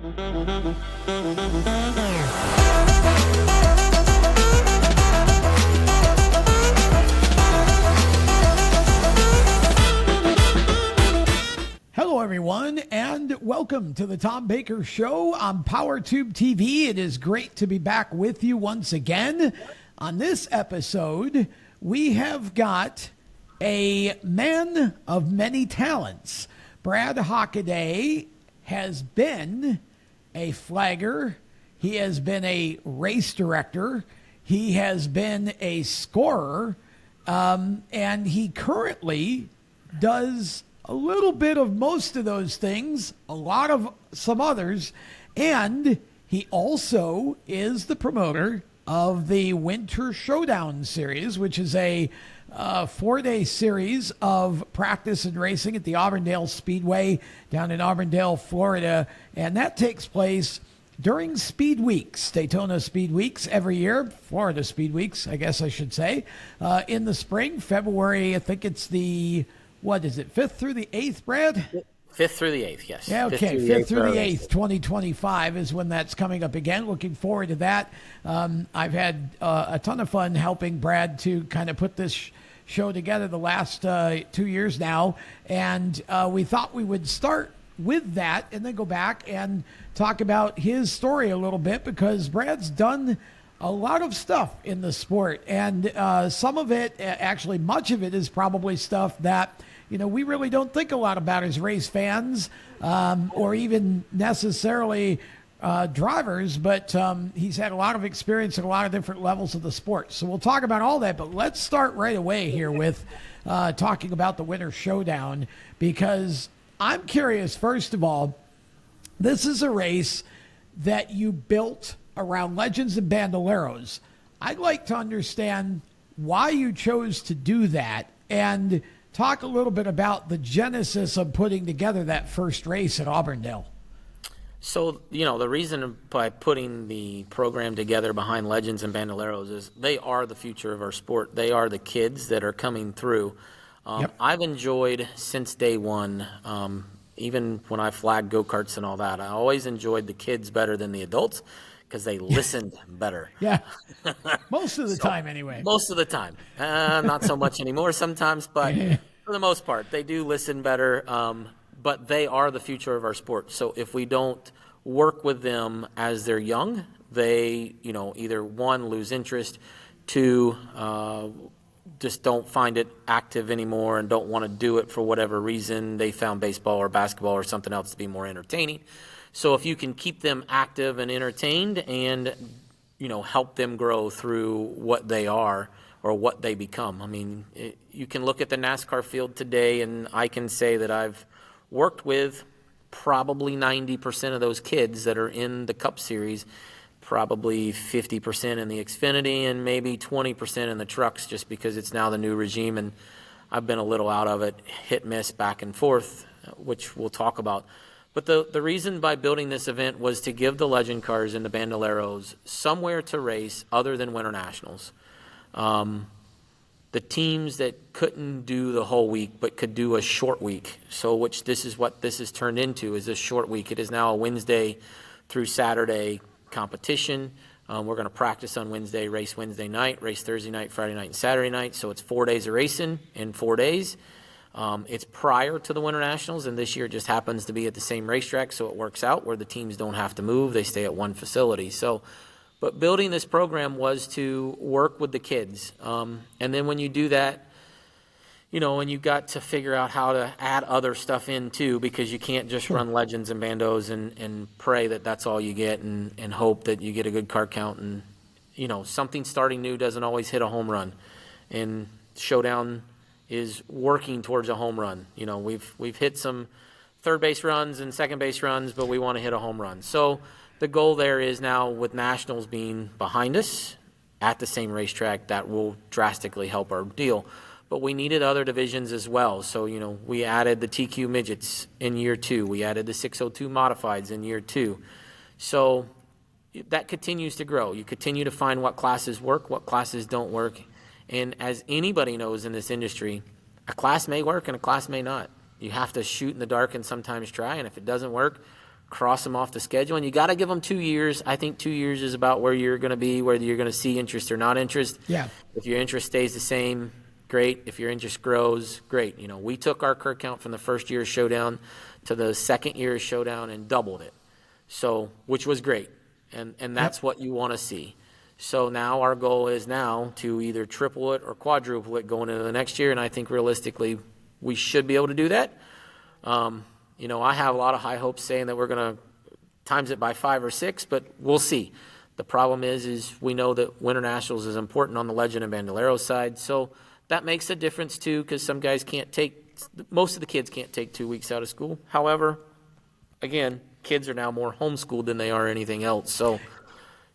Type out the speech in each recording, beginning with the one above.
Hello, everyone, and welcome to the Tom Baker Show on PowerTube TV. It is great to be back with you once again. On this episode, we have got a man of many talents. Brad Hockaday has been a flagger. He has been a race director. He has been a scorer. And he currently does a little bit of most of those things, a lot of some others, and he also is the promoter of the Winter Showdown Series, which is a 4-day series of practice and racing at the Auburndale Speedway down in Auburndale, Florida, and that takes place during Speed Weeks, Daytona Speed Weeks every year, Florida Speed Weeks, I guess I should say, in the spring, February, I think it's the... What is it, 5th through the 8th, Brad? 5th through the 8th, yes. Yeah, okay, 5th through the 8th, 2025 is when that's coming up again. Looking forward to that. I've had a ton of fun helping Brad to kind of put this show together the last 2 years now, and we thought we would start with that and then go back and talk about his story a little bit, because Brad's done a lot of stuff in the sport, and some of it, actually much of it, is probably stuff that we really don't think a lot about as race fans, or even necessarily drivers, but he's had a lot of experience at a lot of different levels of the sport. So we'll talk about all that, but let's start right away here with talking about the Winter Showdown, because I'm curious, first of all, this is a race that you built around legends and bandoleros. I'd like to understand why you chose to do that, and talk a little bit about the genesis of putting together that first race at Auburndale. So, the reason by putting the program together behind legends and bandoleros is they are the future of our sport. They are the kids that are coming through. Yep. I've enjoyed since day one, even when I flagged go-karts and all that, I always enjoyed the kids better than the adults, because they listened better. Yeah, most of the time anyway. Most of the time. Not so much anymore sometimes, but for the most part, they do listen better. But they are the future of our sport. So if we don't work with them as they're young, they, either one, lose interest, two, just don't find it active anymore and don't want to do it for whatever reason. They found baseball or basketball or something else to be more entertaining. So if you can keep them active and entertained and, help them grow through what they are or what they become. I mean, you can look at the NASCAR field today, and I can say that I've worked with probably 90% of those kids that are in the Cup Series, probably 50% in the Xfinity, and maybe 20% in the trucks, just because it's now the new regime, and I've been a little out of it, hit, miss, back and forth, which we'll talk about. But the reason by building this event was to give the legend cars and the bandoleros somewhere to race other than Winter Nationals. The teams that couldn't do the whole week but could do a short week, so which this is what this has turned into, is a short week. It is now a Wednesday through Saturday competition. We're going to practice on Wednesday, race Wednesday night, race Thursday night, Friday night, and Saturday night. So it's 4 days of racing in 4 days. It's prior to the Winter Nationals, and this year it just happens to be at the same racetrack, so it works out where the teams don't have to move. They stay at one facility. But building this program was to work with the kids. And then when you do that, and you got to figure out how to add other stuff in too, because you can't just run legends and bandos and pray that that's all you get and hope that you get a good car count. And, something starting new doesn't always hit a home run. And Showdown is working towards a home run. We've hit some third base runs and second base runs, but we want to hit a home run. So the goal there is now, with Nationals being behind us at the same racetrack, that will drastically help our deal. But we needed other divisions as well. So, we added the TQ midgets in year 2. We added the 602 modifieds in year 2. So that continues to grow. You continue to find what classes work, what classes don't work. And as anybody knows in this industry, a class may work and a class may not. You have to shoot in the dark and sometimes try. And if it doesn't work, cross them off the schedule. And you got to give them 2 years. I think 2 years is about where you're going to be, whether you're going to see interest or not interest. Yeah. If your interest stays the same, great. If your interest grows, great. You know, we took our Kurt count from the first year's showdown to the second year's showdown and doubled it. So, which was great. And that's what you want to see. So now our goal is now to either triple it or quadruple it going into the next year. And I think realistically, we should be able to do that. You know, I have a lot of high hopes saying that we're going to times it by 5 or 6, but we'll see. The problem is we know that Winter Nationals is important on the Legend and Bandolero side. So that makes a difference too, because some guys most of the kids can't take 2 weeks out of school. However, again, kids are now more homeschooled than they are anything else. So,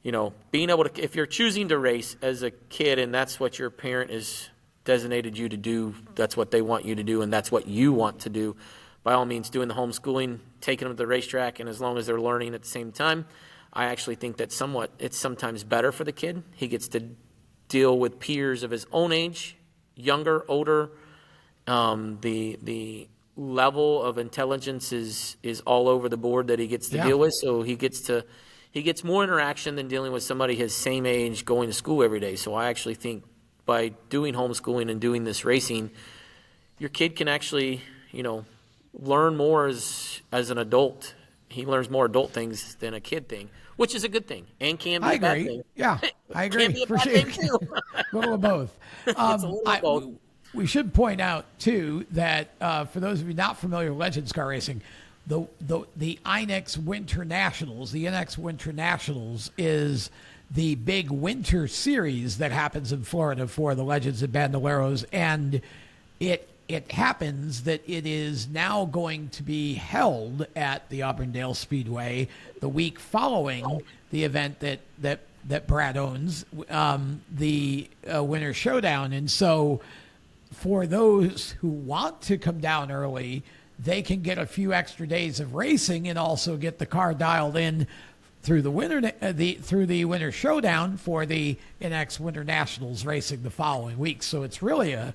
you know, being able to, if you're choosing to race as a kid and that's what your parent has designated you to do, that's what they want you to do, and that's what you want to do, by all means, doing the homeschooling, taking them to the racetrack, and as long as they're learning at the same time, I actually think that it's sometimes better for the kid. He gets to deal with peers of his own age, younger, older. The level of intelligence is all over the board that he gets to deal with, so he gets more interaction than dealing with somebody his same age going to school every day. So I actually think by doing homeschooling and doing this racing, your kid can actually, you know, learn more as an adult. He learns more adult things than a kid thing, which is a good thing and can be a bad thing. Yeah, I agree. Can be a for bad sure. thing too. A little of both. It's a little of both. We should point out too that for those of you not familiar with Legends car racing, the INEX Winter Nationals, the NX Winter Nationals is the big winter series that happens in Florida for the Legends and Bandoleros, and it happens that it is now going to be held at the Auburndale Speedway the week following the event that Brad owns, the Winter Showdown. And so for those who want to come down early, they can get a few extra days of racing and also get the car dialed in through the Winter Showdown for the NX Winter Nationals racing the following week. So it's really a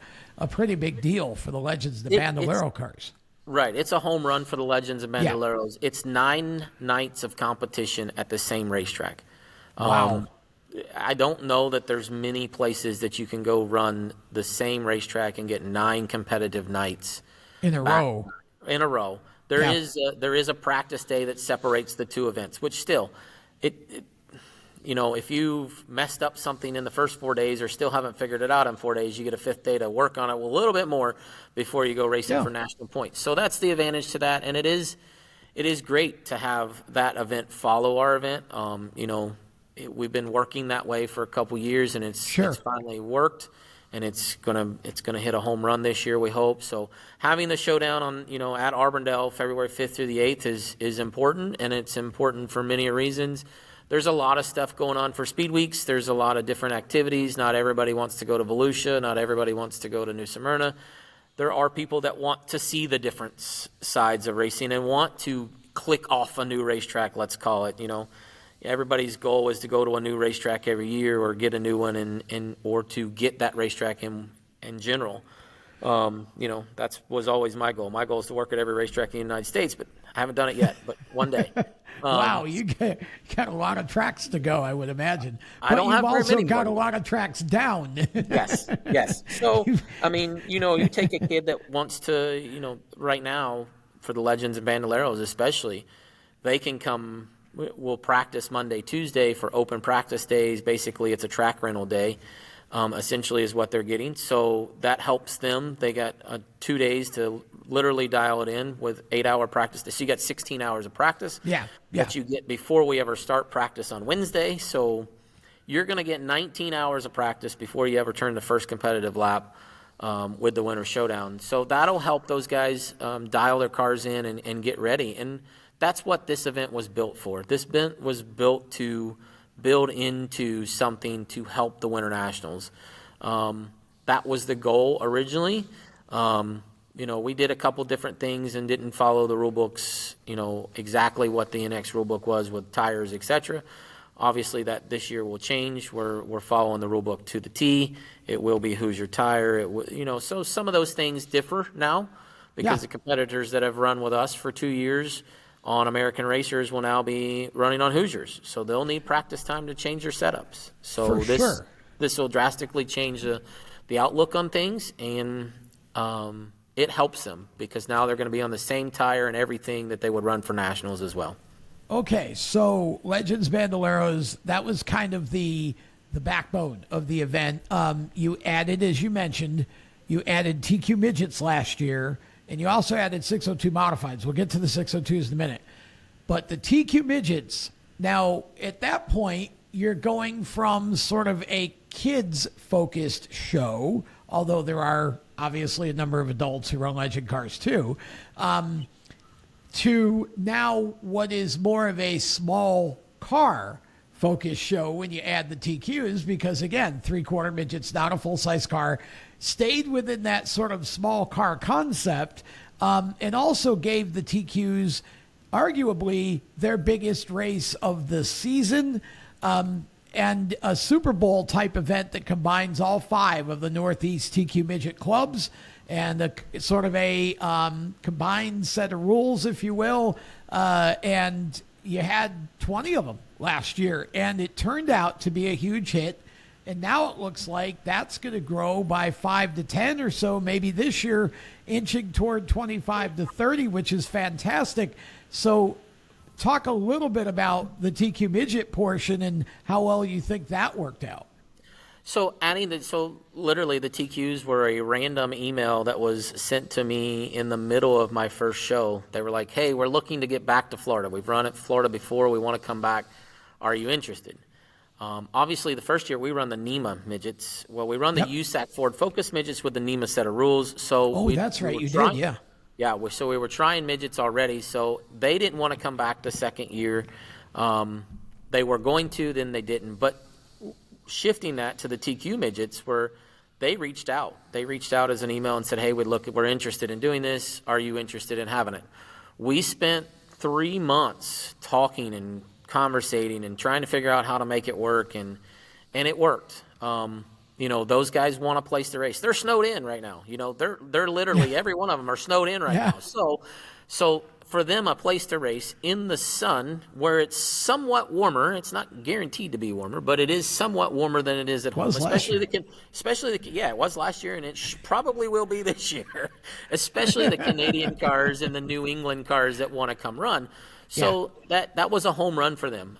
pretty big deal for the Legends, the Bandolero cars. Right. It's a home run for the Legends and Bandoleros. Yeah. It's 9 nights of competition at the same racetrack. Wow. I don't know that there's many places that you can go run the same racetrack and get 9 competitive nights in a row. In a row. There is a practice day that separates the two events, which still, you know, if you've messed up something in the first 4 days or still haven't figured it out in 4 days, you get a 5th day to work on it a little bit more before you go racing for national points. So that's the advantage to that, and it is great to have that event follow our event. You know, we've been working that way for a couple years, and it's finally worked. And it's gonna hit a home run this year, we hope. So having the showdown on, you know, at Auburndale February 5th through the 8th is important, and it's important for many reasons. There's a lot of stuff going on for Speed Weeks. There's a lot of different activities. Not everybody wants to go to Volusia. Not everybody wants to go to New Smyrna. There are people that want to see the different sides of racing and want to click off a new racetrack, let's call it, you know. Everybody's goal is to go to a new racetrack every year or get a new one or to get that racetrack in general. You know, that was always my goal. My goal is to work at every racetrack in the United States, but I haven't done it yet, but one day. Wow, you got a lot of tracks to go, I would imagine. But I don't have you've very many also got more. a lot of tracks down. Yes. So, I mean, you know, you take a kid that wants to, you know, right now, for the Legends and Bandoleros especially, they can come. We'll practice Monday, Tuesday for open practice days. Basically, it's a track rental day, essentially is what they're getting. So that helps them. They got 2 days to literally dial it in with 8-hour practice. So you got 16 hours of practice that you get before we ever start practice on Wednesday. So you're going to get 19 hours of practice before you ever turn the first competitive lap with the Winter Showdown. So that'll help those guys dial their cars in and get ready. And that's what this event was built for. This event was built to build into something to help the Winter Nationals. That was the goal originally. You know, we did a couple different things and didn't follow the rule books, you know, exactly what the NX rule book was with tires, etc. Obviously, that this year will change. We're following the rule book to the T. It will be who's your tire. You know, so some of those things differ now because the competitors that have run with us for 2 years on American racers will now be running on Hoosiers. So they'll need practice time to change their setups. So this will drastically change the outlook on things, and it helps them because now they're going to be on the same tire and everything that they would run for nationals as well. Okay, so Legends Bandoleros, that was kind of the backbone of the event. You added, as you mentioned, you added TQ midgets last year, and you also added 602 modifieds. We'll get to the 602s in a minute. But the TQ midgets, now at that point, you're going from sort of a kids-focused show, although there are obviously a number of adults who run legend cars too, to now what is more of a small car focused show when you add the TQs, because again, 3/4 midgets, not a full-size car, stayed within that sort of small car concept, and also gave the TQs arguably their biggest race of the season, and a Super Bowl type event that combines all 5 of the Northeast TQ midget clubs, and sort of a combined set of rules, if you will. And you had 20 of them last year, and it turned out to be a huge hit. And now it looks like that's going to grow by 5 to 10 or so, maybe this year, inching toward 25 to 30, which is fantastic. So talk a little bit about the TQ midget portion and how well you think that worked out. So literally the TQs were a random email that was sent to me in the middle of my first show. They were like, hey, we're looking to get back to Florida. We've run at Florida before. We want to come back. Are you interested? Obviously, the first year we run the NEMA midgets. Well, we run the USAC Ford Focus midgets with the NEMA set of rules. So that's right. You did, yeah. Yeah, so we were trying midgets already. So they didn't want to come back the second year. They were going to, then they didn't. But shifting that to the TQ midgets, where they reached out. They reached out as an email and said, hey, we're interested in doing this. Are you interested in having it? We spent 3 months talking and conversating and trying to figure out how to make it work, and it worked. Those guys want a place to race. They're snowed in right now. They're literally every one of them are snowed in right now. So for them, a place to race in the sun where it's somewhat warmer. It's not guaranteed to be warmer, but it is somewhat warmer than it is at home. It was last year, and it probably will be this year. Especially the Canadian cars and the New England cars that want to come run. So that was a home run for them.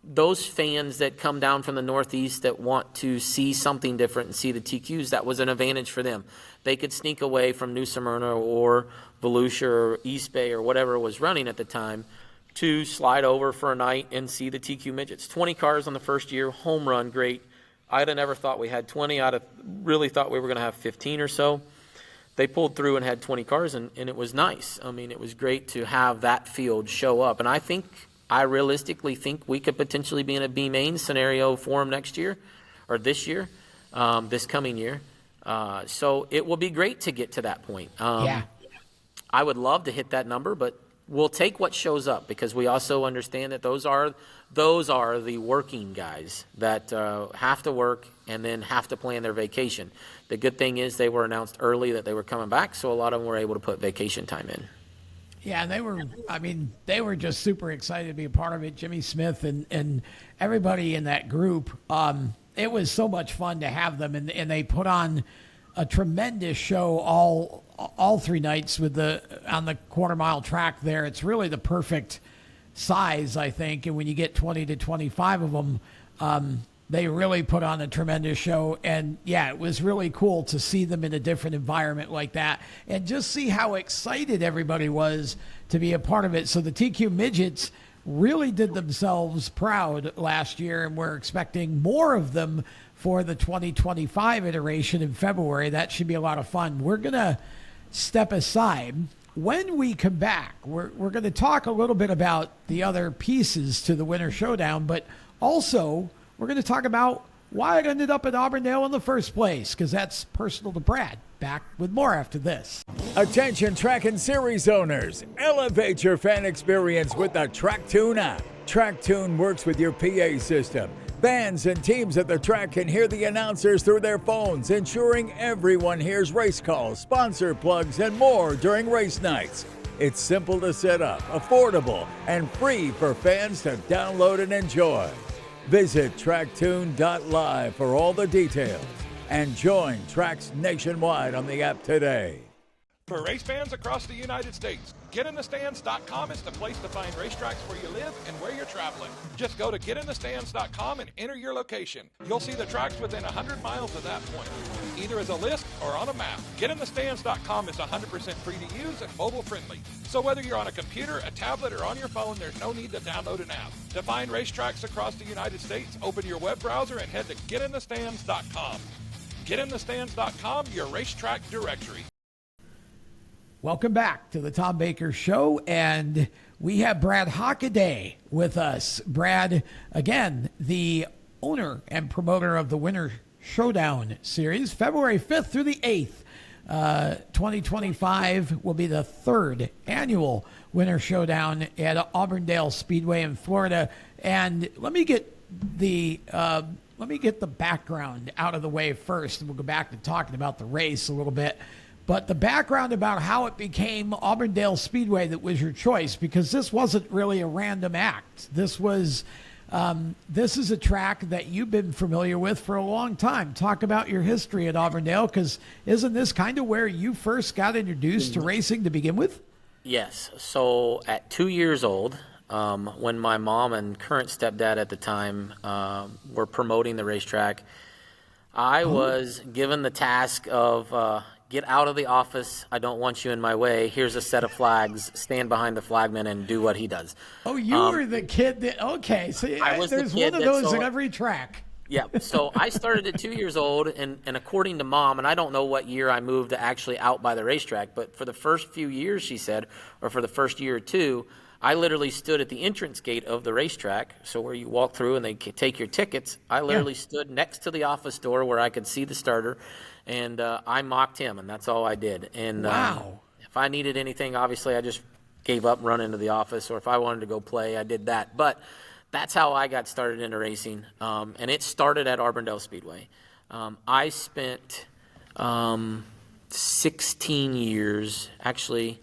Those fans that come down from the Northeast that want to see something different and see the TQs, that was an advantage for them. They could sneak away from New Smyrna or Volusia or East Bay or whatever was running at the time to slide over for a night and see the TQ midgets. 20 cars on the first year, home run, great. I'd have never thought we had 20. I'd have really thought we were going to have 15 or so. They pulled through and had 20 cars, and it was nice. I mean, it was great to have that field show up. And I realistically think we could potentially be in a B-main scenario for them next year or this year, this coming year. So it will be great to get to that point. I would love to hit that number, but we'll take what shows up, because we also understand that those are the working guys that have to work and then have to plan their vacation. The good thing is they were announced early that they were coming back, so a lot of them were able to put vacation time in. Yeah, they were just super excited to be a part of it. Jimmy Smith and everybody in that group. It was so much fun to have them, and they put on a tremendous show all 3 nights on the quarter-mile track there. It's really the perfect size, I think, and when you get 20 to 25 of them, they really put on a tremendous show. And yeah, it was really cool to see them in a different environment like that and just see how excited everybody was to be a part of it. So the TQ midgets really did themselves proud last year, and we're expecting more of them for the 2025 iteration in February. That should be a lot of fun. We're going to step aside. When we come back, we're going to talk a little bit about the other pieces to the Winter Showdown, but also we're going to talk about why it ended up at Auburndale in the first place, because that's personal to Brad. Back with more after this. Attention track and series owners. Elevate your fan experience with the TrackTune app. TrackTune works with your PA system. Fans and teams at the track can hear the announcers through their phones, ensuring everyone hears race calls, sponsor plugs, and more during race nights. It's simple to set up, affordable, and free for fans to download and enjoy. Visit tracktune.live for all the details and join Tracks nationwide on the app today. For race fans across the United States, GetInTheStands.com is the place to find racetracks where you live and where you're traveling. Just go to GetInTheStands.com and enter your location. You'll see the tracks within 100 miles of that point, either as a list or on a map. GetInTheStands.com is 100% free to use and mobile friendly. So whether you're on a computer, a tablet, or on your phone, there's no need to download an app. To find racetracks across the United States, open your web browser and head to GetInTheStands.com. GetInTheStands.com, your racetrack directory. Welcome back to the Tom Baker Show, and we have Brad Hockaday with us. Brad, again, the owner and promoter of the Winter Showdown Series, February 5th through the 8th. 2025 will be the third annual Winter Showdown at Auburndale Speedway in Florida. And let me get the background out of the way first, and we'll go back to talking about the race a little bit. But the background about how it became Auburndale Speedway that was your choice, because this wasn't really a random act. This was, this is a track that you've been familiar with for a long time. Talk about your history at Auburndale, because isn't this kind of where you first got introduced to racing to begin with? Yes. So at 2 years old, when my mom and current stepdad at the time were promoting the racetrack, I was given the task of get out of the office. I don't want you in my way. Here's a set of flags. Stand behind the flagman and do what he does. Oh, you were the kid that, okay. So there's one of those at every track. Yeah. So I started at 2 years old, and according to Mom, and I don't know what year I moved to actually out by the racetrack, but for the first few years, she said, or for the first year or two, I literally stood at the entrance gate of the racetrack, so where you walk through and they take your tickets. I literally stood next to the office door where I could see the starter, and I mocked him, and that's all I did. And wow. If I needed anything, obviously I just gave up and run into the office, or if I wanted to go play, I did that. But that's how I got started into racing, and it started at Auburndale Speedway. I spent 16 years, actually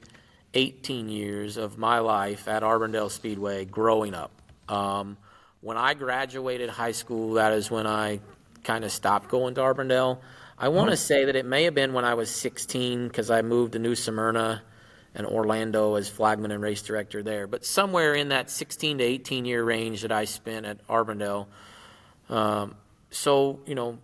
18 years of my life at Auburndale Speedway growing up. When I graduated high school, that is when I kind of stopped going to Auburndale. I want to say that it may have been when I was 16, because I moved to New Smyrna and Orlando as flagman and race director there. But somewhere in that 16 to 18 year range that I spent at Auburndale. So, you know,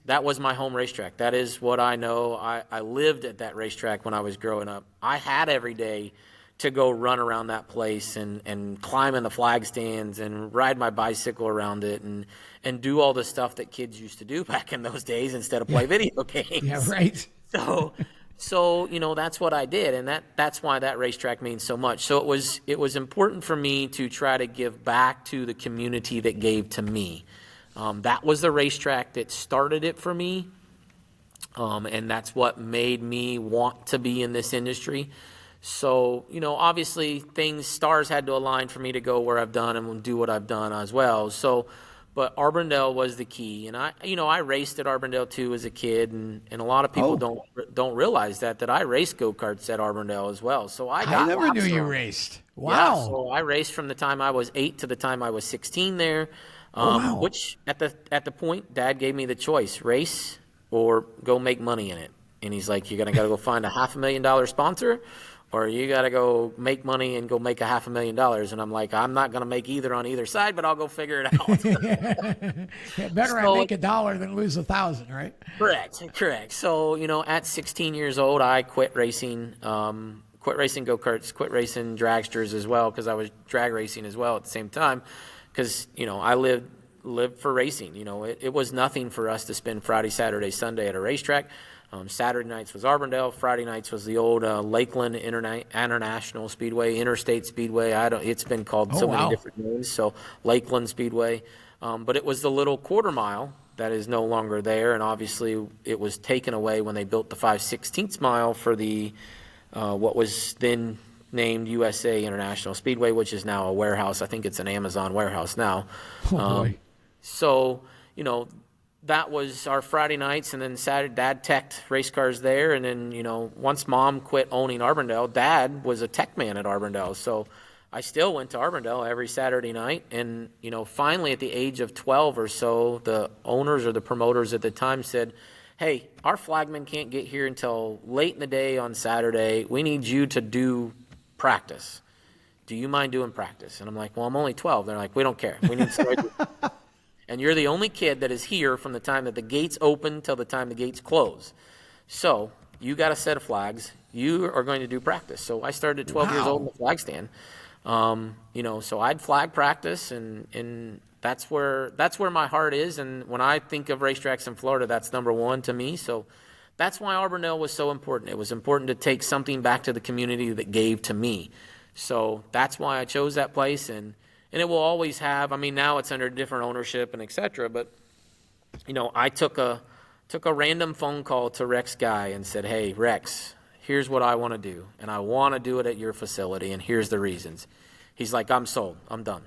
that was my home racetrack. That is what I know. I lived at that racetrack when I was growing up. I had every day to go run around that place and climb in the flag stands and ride my bicycle around it and do all the stuff that kids used to do back in those days instead of play video games. Yeah, right. So, you know, that's what I did, and that's why that racetrack means so much. So it was important for me to try to give back to the community that gave to me. That was the racetrack that started it for me, and that's what made me want to be in this industry. So, you know, obviously stars had to align for me to go where I've done and do what I've done as well. So, but Auburndale was the key, and I raced at Auburndale too as a kid, and a lot of people don't realize that I raced go-karts at Auburndale as well. So I never knew you raced. Wow. Yeah, so I raced from the time I was 8 to the time I was 16 there. Wow. Which at the point, Dad gave me the choice: race or go make money in it. And he's like, "You're gotta go find a $500,000 sponsor, or you gotta go make money and go make $500,000." And I'm like, "I'm not gonna make either on either side, but I'll go figure it out." Yeah, better I make $1 than lose 1,000, right? Correct. So, you know, at 16 years old, I quit racing. Quit racing go-karts, quit racing dragsters as well, because I was drag racing as well at the same time. Because, you know, I lived for racing. You know, it was nothing for us to spend Friday, Saturday, Sunday at a racetrack. Saturday nights was Auburndale. Friday nights was the old Lakeland International Speedway, Interstate Speedway. It's been called many different names. So Lakeland Speedway. But it was the little quarter mile that is no longer there. And obviously it was taken away when they built the 5/16 mile for the what was then named USA International Speedway, which is now a warehouse. I think it's an Amazon warehouse now. Oh, boy. So, you know, that was our Friday nights, and then Saturday, Dad teched race cars there, and then, once Mom quit owning Arbondale, Dad was a tech man at Arbondale, so I still went to Arbondale every Saturday night, and, finally at the age of 12 or so, the owners or the promoters at the time said, hey, our flagman can't get here until late in the day on Saturday. We need you to do practice. Do you mind doing practice? And I'm like, well, I'm only 12. They're like, we don't care. We need to and you're the only kid that is here from the time that the gates open till the time the gates close. So you got a set of flags. You are going to do practice. So I started at 12 years old in the flag stand. So I'd flag practice, and that's where my heart is. And when I think of racetracks in Florida, that's number one to me. So that's why Arbondale was so important. It was important to take something back to the community that gave to me. So that's why I chose that place, and it will always have. I mean, now it's under different ownership and et cetera, but, I took a random phone call to Rex Guy and said, hey, Rex, here's what I want to do, and I want to do it at your facility, and here's the reasons. He's like, I'm sold. I'm done.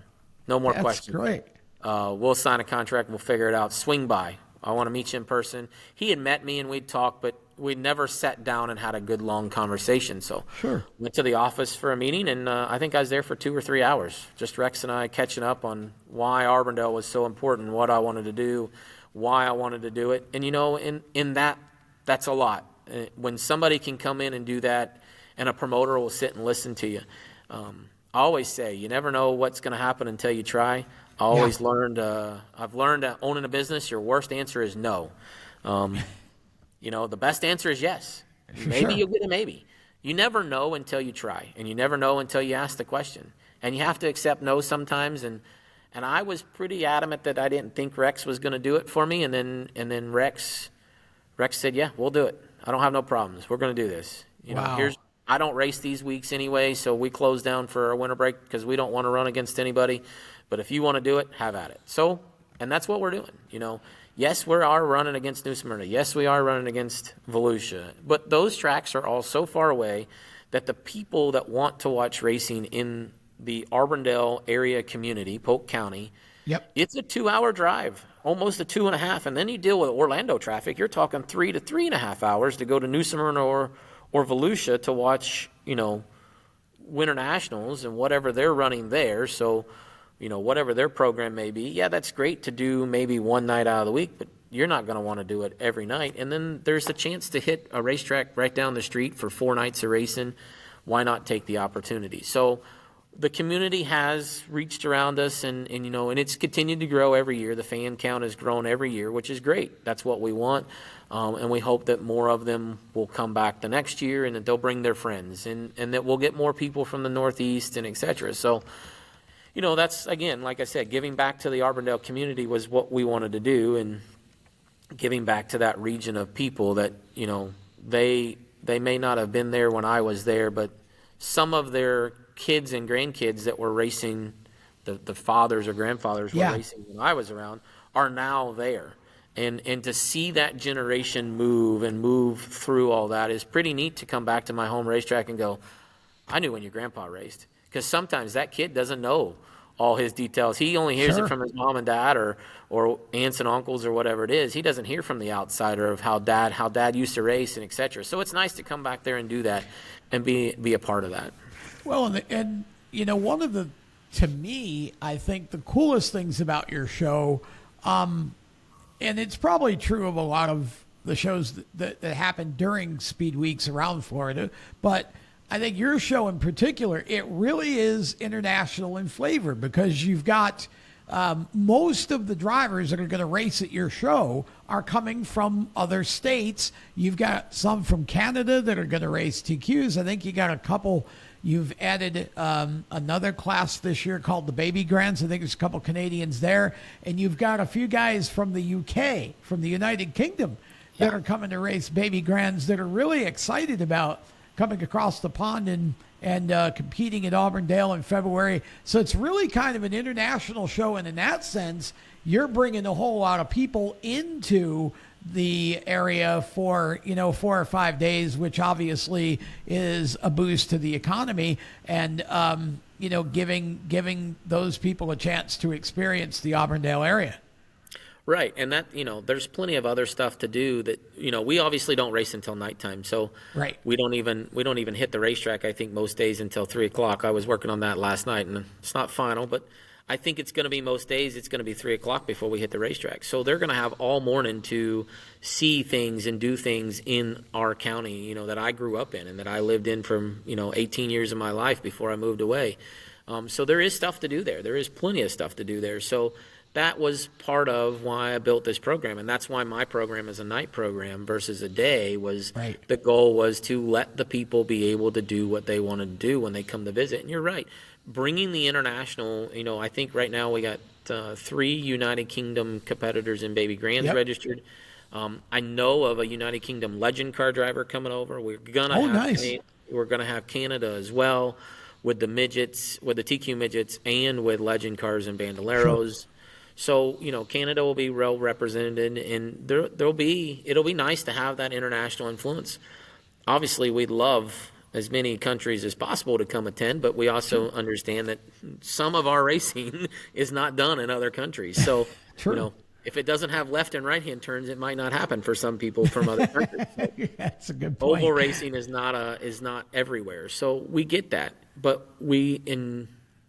No more questions. That's great. We'll sign a contract. We'll figure it out. Swing by. I want to meet you in person. He had met me, and we'd talked, but we never sat down and had a good long conversation. So sure. Went to the office for a meeting, and I think I was there for 2 or 3 hours. Just Rex and I catching up on why Arbondale was so important, what I wanted to do, why I wanted to do it. And, in that's a lot. When somebody can come in and do that, and a promoter will sit and listen to you. I always say, you never know what's going to happen until you try. I've learned that owning a business, your worst answer is no. The best answer is yes. Maybe you'll get a maybe. You never know until you try, and you never know until you ask the question. And you have to accept no sometimes. And I was pretty adamant that I didn't think Rex was going to do it for me. And then Rex said, yeah, we'll do it. I don't have no problems. We're going to do this. I don't race these weeks anyway, so we close down for our winter break because we don't want to run against anybody. But if you want to do it, have at it. So, and that's what we're doing. Yes, we are running against New Smyrna. Yes, we are running against Volusia. But those tracks are all so far away that the people that want to watch racing in the Arbondale area community, Polk County, it's a 2-hour drive, almost a 2.5. And then you deal with Orlando traffic. You're talking 3 to 3.5 hours to go to New Smyrna or Volusia to watch, Winter Nationals and whatever they're running there. So, whatever their program may be, that's great to do maybe one night out of the week, but you're not going to want to do it every night. And then there's a chance to hit a racetrack right down the street for 4 nights of racing. Why not take the opportunity? So the community has reached around us, and it's continued to grow every year. The fan count has grown every year, which is great. That's what we want. And we hope that more of them will come back the next year, and that they'll bring their friends, and that we'll get more people from the Northeast and et cetera. So, that's, again, like I said, giving back to the Arbondale community was what we wanted to do, and giving back to that region of people that, they may not have been there when I was there, but some of their kids and grandkids that were racing, the fathers or grandfathers were racing when I was around, are now there. And to see that generation move through all that is pretty neat to come back to my home racetrack and go, I knew when your grandpa raced. Because sometimes that kid doesn't know all his details. He only hears it from his mom and dad or aunts and uncles or whatever it is. He doesn't hear from the outsider of how dad used to race and et cetera. So it's nice to come back there and do that and be a part of that. Well, and one of the, to me, I think the coolest things about your show, and it's probably true of a lot of the shows that happen during speed weeks around Florida, but I think your show in particular, it really is international in flavor, because you've got most of the drivers that are going to race at your show are coming from other states. You've got some from Canada that are going to race TQs. I think you got a couple. You've added another class this year called the Baby Grands. I think there's a couple Canadians there. And you've got a few guys from the UK, from the United Kingdom, that are coming to race Baby Grands that are really excited about coming across the pond and competing at Auburndale in February. So it's really kind of an international show. And in that sense, you're bringing a whole lot of people into the area for 4 or 5 days, which obviously is a boost to the economy, and giving those people a chance to experience the Auburndale area. Right, and that, there's plenty of other stuff to do that, we obviously don't race until nighttime, so Right. we don't even hit the racetrack, I think, most days until 3 o'clock. I was working on that last night, and it's not final, but I think it's going to be most days, it's going to be 3 o'clock before we hit the racetrack. So they're going to have all morning to see things and do things in our county, that I grew up in and that I lived in from, 18 years of my life before I moved away. So there is stuff to do there. There is plenty of stuff to do there. So that was part of why I built this program, and that's why my program is a night program versus a day. Right. The goal was to let the people be able to do what they want to do when they come to visit. And you're right, bringing the international. I think right now we got 3 United Kingdom competitors in Baby Grands registered. I know of a United Kingdom legend car driver coming over. We're gonna have Canada as well, with the midgets, with the TQ midgets, and with legend cars and bandoleros. Sure. So, Canada will be well represented, and it'll be nice to have that international influence. Obviously, we'd love as many countries as possible to come attend, but we also understand that some of our racing is not done in other countries. So, if it doesn't have left and right-hand turns, it might not happen for some people from other countries. So that's a good point. Oval racing is not everywhere. So we get that, but we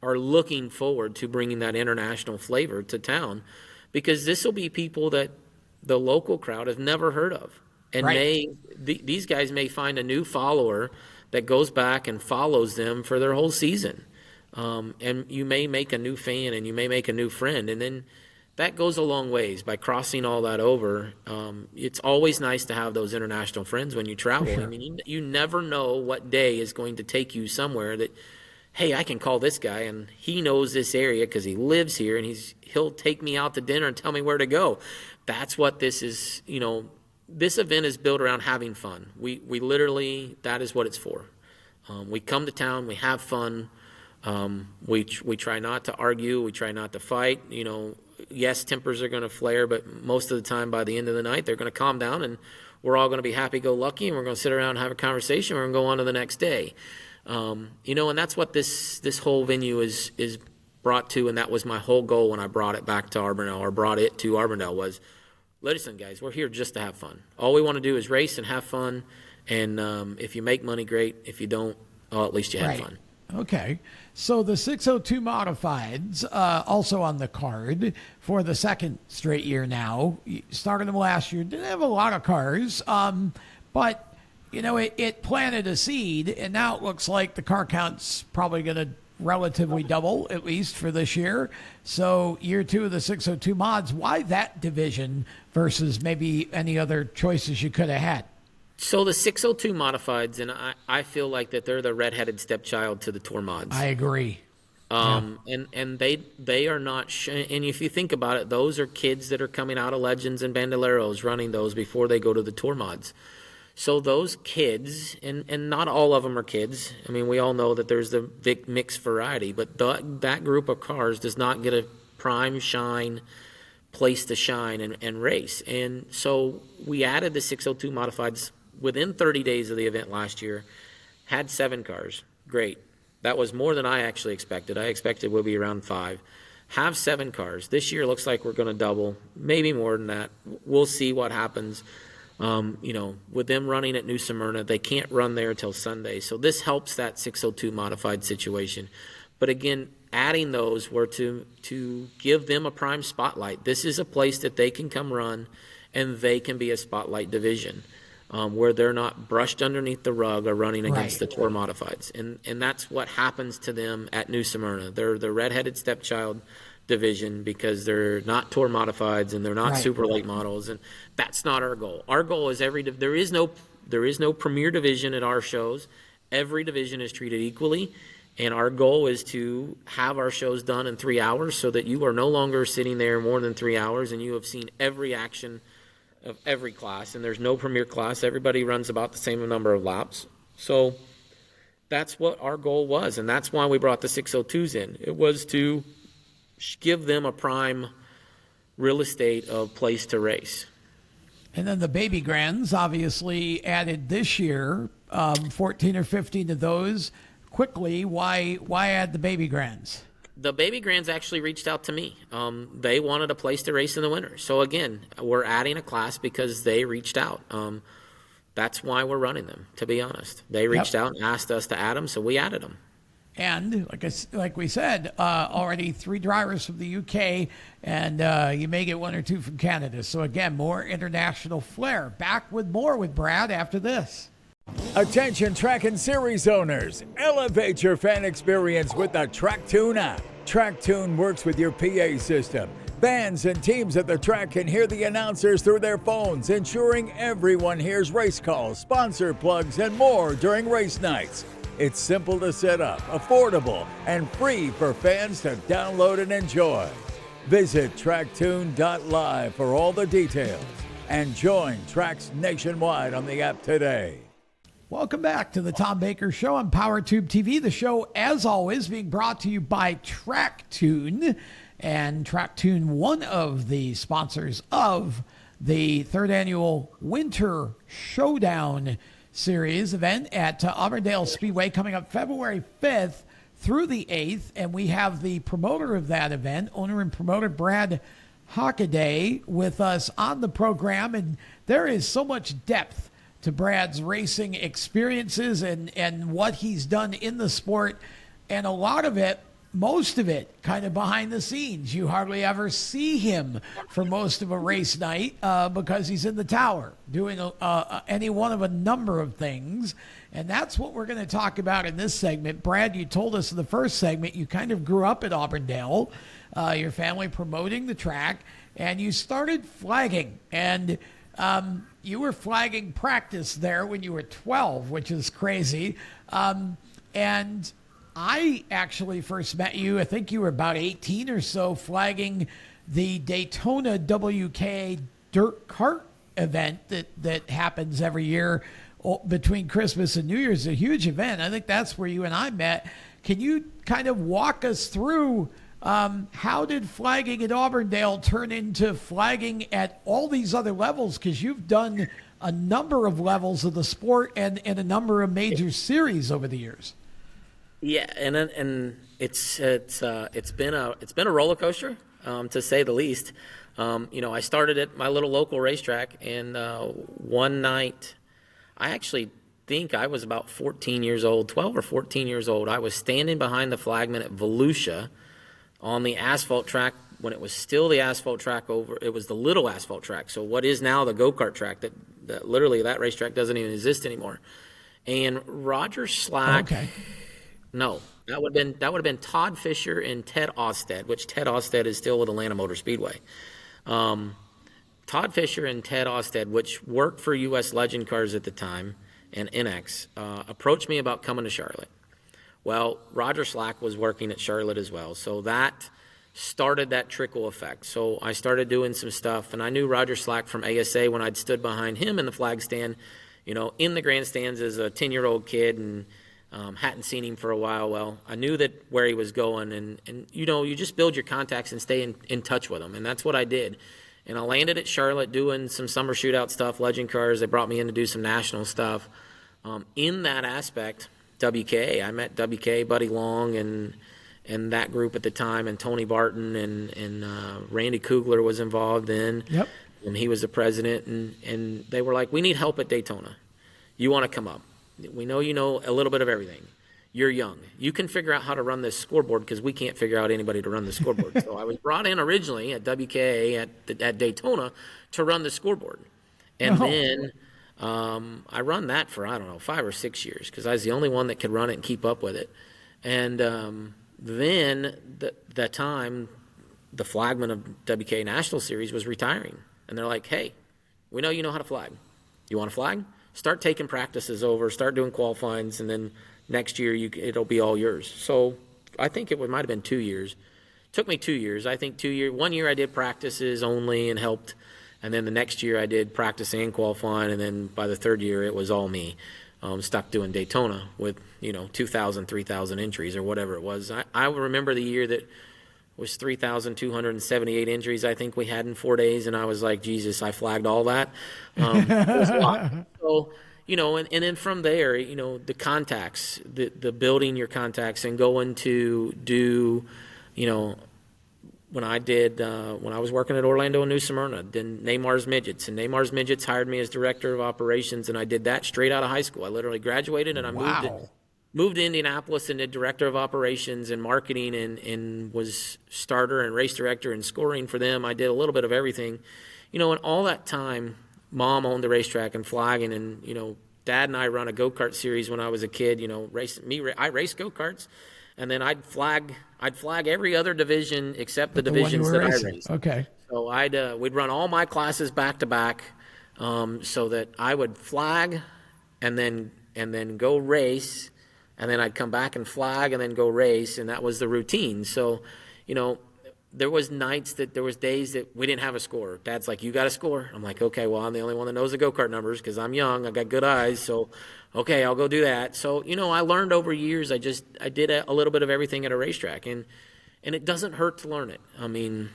are looking forward to bringing that international flavor to town, because this will be people that the local crowd have never heard of. And these guys may find a new follower that goes back and follows them for their whole season. And you may make a new fan, and you may make a new friend. And then that goes a long ways by crossing all that over. It's always nice to have those international friends when you travel. Sure. I mean, you never know what day is going to take you somewhere that, hey, I can call this guy, and he knows this area because he lives here, and he'll take me out to dinner and tell me where to go. That's what this is. This event is built around having fun. We literally, that is what it's for. We come to town, we have fun. We try not to argue, we try not to fight. Yes, tempers are going to flare, but most of the time, by the end of the night, they're going to calm down, and we're all going to be happy-go-lucky, and we're going to sit around and have a conversation. We're going to go on to the next day. And that's what this whole venue is brought to, and that was my whole goal when I brought it back to Arbondale, or brought it to Arbondale, was, listen, guys, we're here just to have fun. All we want to do is race and have fun, and if you make money, great. If you don't, at least you had fun. Okay, so the 602 Modifieds, also on the card for the second straight year now. Started them last year, didn't have a lot of cars, but it planted a seed, and now it looks like the car count's probably going to relatively double, at least for this year. So year 2 of the 602 mods, why that division versus maybe any other choices you could have had? So the 602 Modifieds, and I feel like that they're the redheaded stepchild to the Tour mods. I agree. And they are not and if you think about it, those are kids that are coming out of Legends and Bandoleros running those before they go to the Tour mods. So those kids, and not all of them are kids. I mean, we all know that there's the mixed variety, but that group of cars does not get a prime shine place to shine and race. And so we added the 602 Modifieds within 30 days of the event last year, had 7 cars. Great. That was more than I actually expected. I expected we'll be around 5. Have 7 cars. This year looks like we're going to double, maybe more than that. We'll see what happens. With them running at New Smyrna, they can't run there till Sunday. So this helps that 602 Modified situation. But again, adding those were to give them a prime spotlight. This is a place that they can come run, and they can be a spotlight division. Where they're not brushed underneath the rug or running against the Tour Modifieds. And that's what happens to them at New Smyrna. They're the redheaded stepchild division because they're not Tour Modifieds and they're not super late models. And that's not our goal. Our goal is there is no premier division at our shows. Every division is treated equally. And our goal is to have our shows done in 3 hours so that you are no longer sitting there more than 3 hours and you have seen every action of every class, and there's no premier class. Everybody runs about the same number of laps. So that's what our goal was, and that's why we brought the 602s in. It was to give them a prime real estate of place to race. And then the Baby Grands obviously added this year, 14 or 15 of those. Quickly, why add the Baby Grands? The Baby Grands actually reached out to me. They wanted a place to race in the winter. So again, we're adding a class because they reached out. That's why we're running them, to be honest. They reached out and asked us to add them, so we added them. And like we said, already 3 drivers from the UK, and you may get 1 or 2 from Canada. So again, more international flair. Back with more with Brad after this. Attention track and series owners, elevate your fan experience with the TrackTune app. TrackTune works with your PA system. Fans and teams at the track can hear the announcers through their phones, ensuring everyone hears race calls, sponsor plugs, and more during race nights. It's simple to set up, affordable, and free for fans to download and enjoy. Visit tracktune.live for all the details and join tracks nationwide on the app today. Welcome back to the Tom Baker Show on PowerTube TV. The show, as always, being brought to you by TrackTune. And TrackTune, one of the sponsors of the 3rd annual Winter Showdown Series event at Auburndale Speedway coming up February 5th through the 8th. And we have the promoter of that event, owner and promoter Brad Hockaday, with us on the program. And there is so much depth to Brad's racing experiences and what he's done in the sport. And a lot of it, most of it, kind of behind the scenes. You hardly ever see him for most of a race night because he's in the tower doing any one of a number of things. And that's what we're going to talk about in this segment. Brad, you told us in the first segment you kind of grew up at Auburndale, your family promoting the track, and you started flagging. And you were flagging practice there when you were 12, which is crazy. And I actually first met you, I think you were about 18 or so, flagging the Daytona WK dirt kart event that happens every year between Christmas and New Year's. A huge event. I think that's where you and I met. Can you kind of walk us through how did flagging at Auburndale turn into flagging at all these other levels? Because you've done a number of levels of the sport and a number of major series over the years. Yeah, and it's been a roller coaster, to say the least. I started at my little local racetrack, and one night, I actually think I was about 14 years old, 12 or 14 years old. I was standing behind the flagman at Volusia on the asphalt track when it was still the asphalt track it was the little asphalt track. So what is now the go-kart track that literally that racetrack doesn't even exist anymore. And Roger Slack. Okay. No, that would have been Todd Fisher and Ted Osted, which Ted Osted is still with Atlanta Motor Speedway. Todd Fisher and Ted Osted, which worked for U.S. Legend Cars at the time and NX, approached me about coming to Charlotte. Well, Roger Slack was working at Charlotte as well, so that started that trickle effect. So I started doing some stuff, and I knew Roger Slack from ASA when I'd stood behind him in the flag stand, in the grandstands as a 10-year-old kid, and hadn't seen him for a while. Well, I knew that where he was going, and you just build your contacts and stay in touch with him, and that's what I did. And I landed at Charlotte doing some summer shootout stuff, Legend Cars. They brought me in to do some national stuff. In that aspect, WK, I met WK, Buddy Long, and that group at the time, and Tony Barton, and Randy Kugler was involved in. Yep. And he was the president, and they were like, we need help at Daytona. You want to come up? We know you know a little bit of everything. You're young. You can figure out how to run this scoreboard because we can't figure out anybody to run the scoreboard. So I was brought in originally at WKA at Daytona to run the scoreboard. And then I run that for, 5 or 6 years because I was the only one that could run it and keep up with it. And then that time, the flagman of WK National Series was retiring. And they're like, hey, we know you know how to flag. You want to flag? Start taking practices over, start doing qualifyings, and then next year it'll be all yours. So I think it might have been 2 years. It took me 2 years. I think 2 years. 1 year I did practices only and helped, and then the next year I did practice and qualifying, and then by the third year it was all me. Stuck doing Daytona with 2,000, 3,000 entries or whatever it was. I remember the year that was 3,278 entries I think we had in 4 days, and I was like, Jesus, I flagged all that. It was a lot. So, and then from there, the contacts, the building your contacts and going to do, when I was working at Orlando and New Smyrna, then Neymar's Midgets. And Neymar's Midgets hired me as director of operations, and I did that straight out of high school. I literally graduated, and I moved to Indianapolis and did director of operations and marketing and was starter and race director and scoring for them. I did a little bit of everything. And all that time, Mom owned the racetrack and flagging, and, Dad and I run a go-kart series when I was a kid. I raced go-karts. And then I'd flag every other division except the divisions that I raced. Okay. So we'd run all my classes back to back, so that I would flag, and then go race, and then I'd come back and flag, and then go race, and that was the routine. So, there was days that we didn't have a score. Dad's like, "You got a score?" I'm like, "Okay, well, I'm the only one that knows the go-kart numbers because I'm young. I got good eyes, so." Okay, I'll go do that. So, I learned over years. I did a little bit of everything at a racetrack, and it doesn't hurt to learn it. I mean,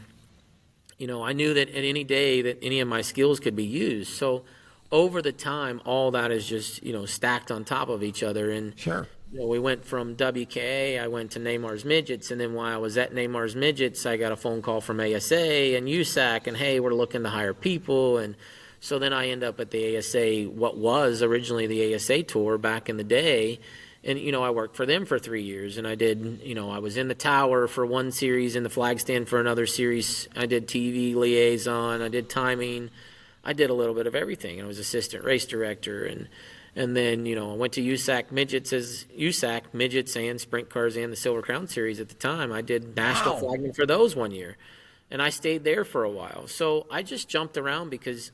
I knew that at any day that any of my skills could be used. So over the time, all that is just, stacked on top of each other. And sure. We went from WKA, I went to Neymar's Midgets, and then while I was at Neymar's Midgets, I got a phone call from ASA and USAC, and hey, we're looking to hire people. And so then I end up at the ASA, what was originally the ASA Tour back in the day. And, I worked for them for 3 years. And I did, I was in the tower for one series, in the flag stand for another series. I did TV liaison. I did timing. I did a little bit of everything. I was assistant race director. And then, I went to USAC Midgets as USAC Midgets and Sprint Cars and the Silver Crown Series at the time. I did national flagging for those 1 year. And I stayed there for a while. So I just jumped around because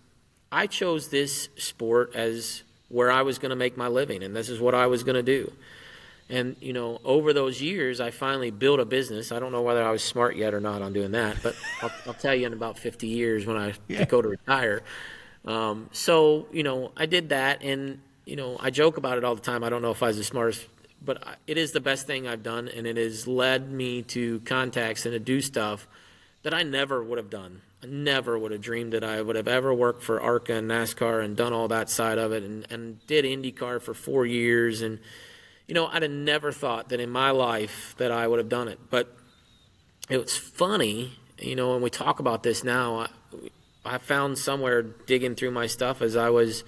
I chose this sport as where I was going to make my living, and this is what I was going to do. And, over those years, I finally built a business. I don't know whether I was smart yet or not on doing that, but I'll tell you in about 50 years when I go to retire. So, I did that, and, I joke about it all the time. I don't know if I was the smartest, but it is the best thing I've done, and it has led me to contacts and to do stuff that I never would have done. I never would have dreamed that I would have ever worked for ARCA and NASCAR and done all that side of it, and did IndyCar for 4 years. And, I'd have never thought that in my life that I would have done it. But it was funny, when we talk about this now, I found somewhere digging through my stuff as I was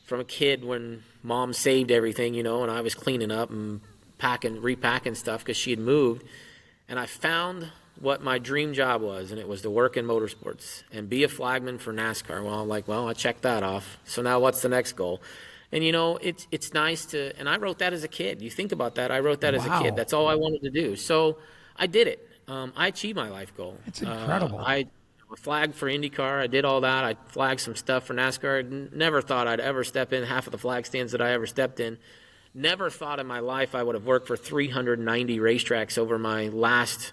from a kid when Mom saved everything, and I was cleaning up and repacking stuff because she had moved. And I found what my dream job was, and it was to work in motorsports and be a flagman for NASCAR. Well, I'm like, I checked that off. So now what's the next goal? And, it's nice to, and I wrote that as a kid. You think about that. I wrote that as a kid. That's all I wanted to do. So I did it. I achieved my life goal. It's incredible. I flagged for IndyCar. I did all that. I flagged some stuff for NASCAR. Never thought I'd ever step in half of the flag stands that I ever stepped in. Never thought in my life I would have worked for 390 racetracks over my last,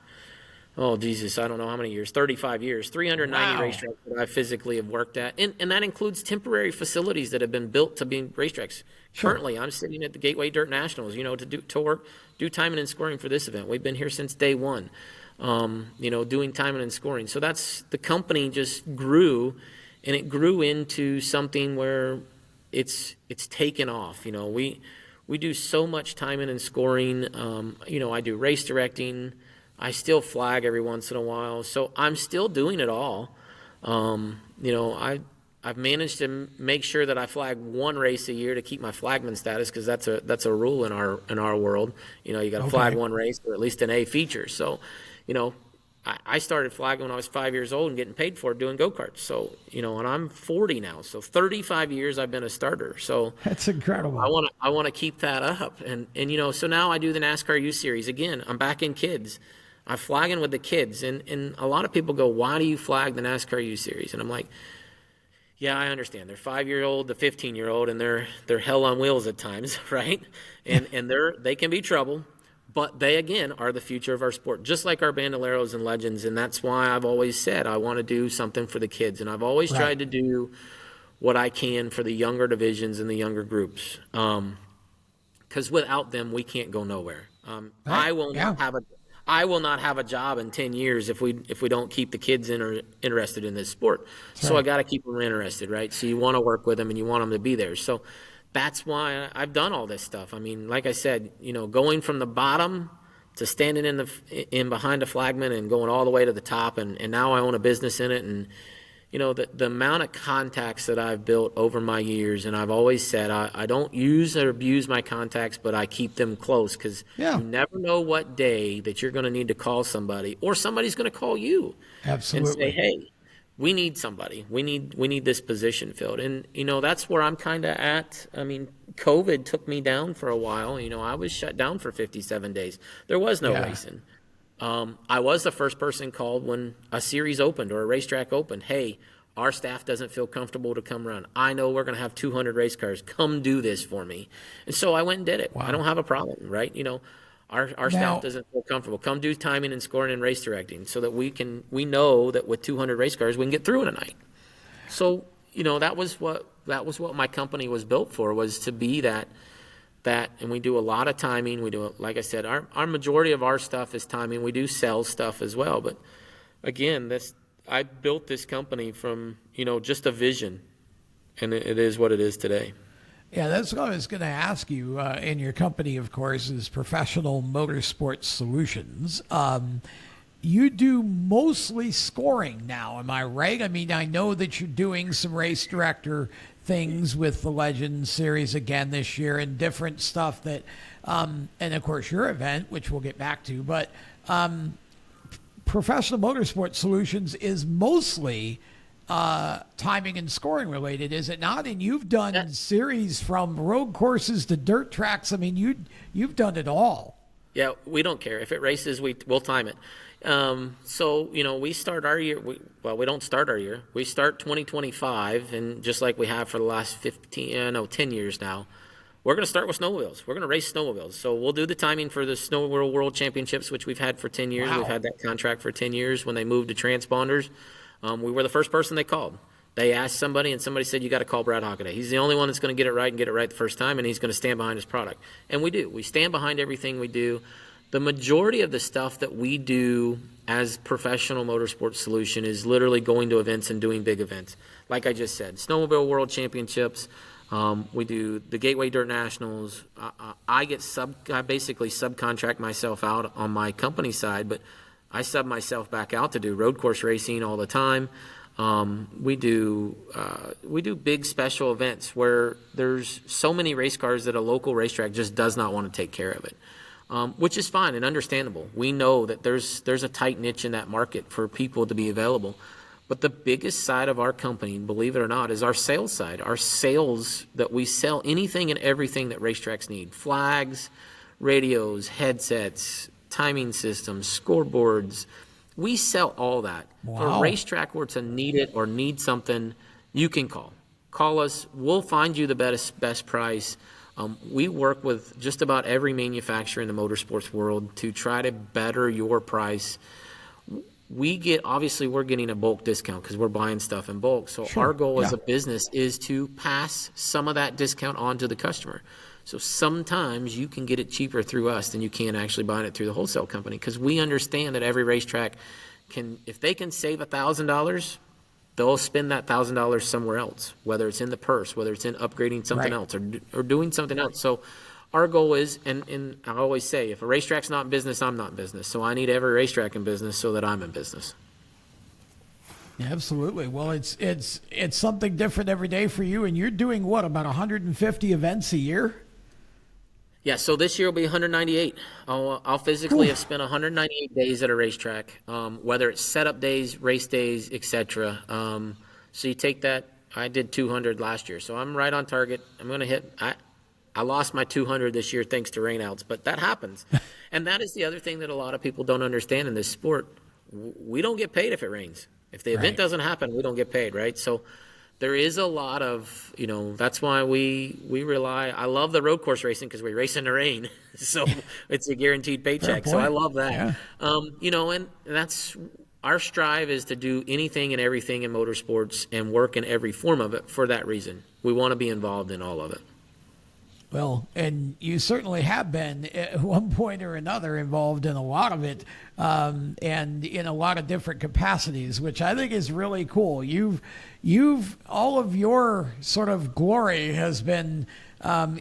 I don't know how many years, 35 years, 390 racetracks that I physically have worked at. And that includes temporary facilities that have been built to be racetracks. Sure. Currently, I'm sitting at the Gateway Dirt Nationals, do timing and scoring for this event. We've been here since day one, doing timing and scoring. So the company just grew, and it grew into something where it's taken off. We do so much timing and scoring. I do race directing. I still flag every once in a while. So I'm still doing it all. I've managed to make sure that I flag one race a year to keep my flagman status, because that's a rule in our world. You got to flag one race, or at least an A feature. So, I started flagging when I was 5 years old and getting paid for it doing go-karts. So, and I'm 40 now. So 35 years I've been a starter. So that's incredible. I want to keep that up. And so now I do the NASCAR U Series. Again, I'm back in kids. I'm flagging with the kids. And a lot of people go, why do you flag the NASCAR U Series? And I'm like, yeah, I understand. They're 5-year-old to 15-year-old, and they're hell on wheels at times, right? And they can be trouble. But they, again, are the future of our sport, just like our bandoleros and legends. And that's why I've always said I want to do something for the kids. And I've always tried to do what I can for the younger divisions and the younger groups. Because without them, we can't go nowhere. I will not have a job in 10 years if we don't keep the kids interested in this sport. So I got to keep them interested, right? So you want to work with them, and you want them to be there. So that's why I've done all this stuff. I mean, like I said, going from the bottom to standing in behind a flagman and going all the way to the top, and now I own a business in it. And the amount of contacts that I've built over my years, and I've always said I don't use or abuse my contacts, but I keep them close, because you never know what day that you're going to need to call somebody, or somebody's going to call you. Absolutely. And say, hey, we need somebody. We need this position filled. And, that's where I'm kind of at. I mean, COVID took me down for a while. I was shut down for 57 days. There was no racing. I was the first person called when a series opened or a racetrack opened. Hey, our staff doesn't feel comfortable to come run. I know we're going to have 200 race cars. Come do this for me. And so I went and did it. Wow. I don't have a problem, right? Our staff doesn't feel comfortable. Come do timing and scoring and race directing, so that we know that with 200 race cars we can get through in a night. So that was what my company was built for, was to be that, and we do a lot of timing. We do, like I said, our majority of our stuff is timing. We do sell stuff as well, but again, I built this company from just a vision, and it is what it is today. Yeah, that's what I was going to ask you. And your company, of course, is Professional Motorsports Solutions. You do mostly scoring now, am I right? I mean, I know that you're doing some race director things with the Legends Series again this year, and different stuff that, and of course your event, which we'll get back to, but Professional Motorsports Solutions is mostly timing and scoring related, is it not? And you've done series from road courses to dirt tracks. I mean, you've done it all. Yeah, we don't care. If it races, we'll time it. So, we start our year. We don't start our year. We start 2025, and just like we have for the last 10 years now, we're going to start with snowmobiles. We're going to race snowmobiles. So we'll do the timing for the Snowmobile World Championships, which we've had for 10 years. Wow. We've had that contract for 10 years. When they moved to transponders, we were the first person they called. They asked somebody, and somebody said, you got to call Brad Hockaday. He's the only one that's going to get it right and get it right the first time, and he's going to stand behind his product. And we do. We stand behind everything we do. The majority of the stuff that we do as Professional Motorsports Solution is literally going to events and doing big events. Like I just said, Snowmobile World Championships. We do the Gateway Dirt Nationals. I basically subcontract myself out on my company side, but I sub myself back out to do road course racing all the time. We do big special events where there's so many race cars that a local racetrack just does not want to take care of it, which is fine and understandable. We know that there's a tight niche in that market for people to be available. But the biggest side of our company, believe it or not, is our sales side. Our sales, that we sell anything and everything that racetracks need. Flags, radios, headsets, timing systems, scoreboards. We sell all that. Wow. For a racetrack where to need it or need something, you can call. Call us. We'll find you the best price. We work with just about every manufacturer in the motorsports world to try to better your price. We're getting a bulk discount because we're buying stuff in bulk. So our goal as a business is to pass some of that discount on to the customer. So sometimes you can get it cheaper through us than you can actually buying it through the wholesale company, because we understand that every racetrack if they can save $1,000, they'll spend that $1,000 somewhere else, whether it's in the purse, whether it's in upgrading something else or doing something else. So our goal is, and I always say, if a racetrack's not in business, I'm not in business. So I need every racetrack in business so that I'm in business. Yeah, absolutely. Well, it's something different every day for you, and you're doing what, about 150 events a year? Yeah, so this year will be 198. I'll physically have spent 198 days at a racetrack, whether it's setup days, race days, etc. So you take that. I did 200 last year, so I'm right on target. I'm going to hit. I lost my 200 this year thanks to rainouts, but that happens. And that is the other thing that a lot of people don't understand in this sport. We don't get paid if it rains. If the event doesn't happen, we don't get paid, right? So there is a lot of, that's why we rely. I love the road course racing because we race in the rain. So it's a guaranteed paycheck. So I love that. Yeah. And that's our strive is to do anything and everything in motorsports and work in every form of it for that reason. We want to be involved in all of it. Well, and you certainly have been at one point or another involved in a lot of it, and in a lot of different capacities, which I think is really cool. You've all of your sort of glory has been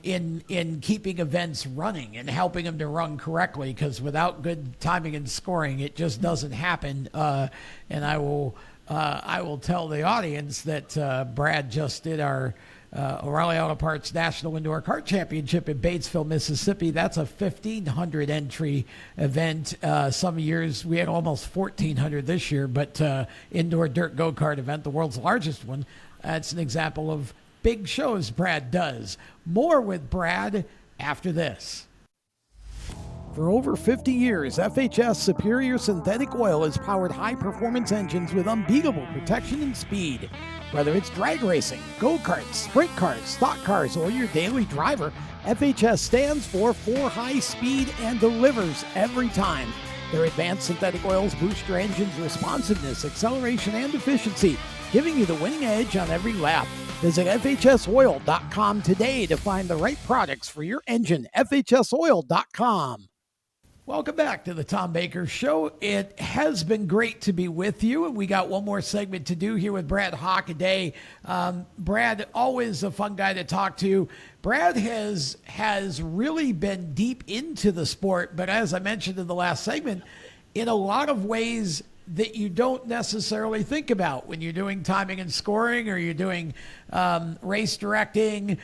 in keeping events running and helping them to run correctly, because without good timing and scoring, it just doesn't happen. And I will tell the audience that Brad just did our O'Reilly Auto Parts National Indoor Kart Championship in Batesville, Mississippi. That's a 1,500 entry event. Some years we had almost 1,400 this year, but indoor dirt go-kart event, the world's largest one. That's an example of big shows Brad does. More with Brad after this. For over 50 years, FHS Superior Synthetic Oil has powered high-performance engines with unbeatable protection and speed. Whether it's drag racing, go-karts, sprint cars, stock cars, or your daily driver, FHS stands for high speed and delivers every time. Their advanced synthetic oils boost your engine's responsiveness, acceleration, and efficiency, giving you the winning edge on every lap. Visit FHSoil.com today to find the right products for your engine. FHSoil.com. Welcome back to the Tom Baker Show. It has been great to be with you. We got one more segment to do here with Brad Hockaday. Brad, always a fun guy to talk to. Brad has really been deep into the sport, but as I mentioned in the last segment, in a lot of ways that you don't necessarily think about when you're doing timing and scoring, or you're doing race directing,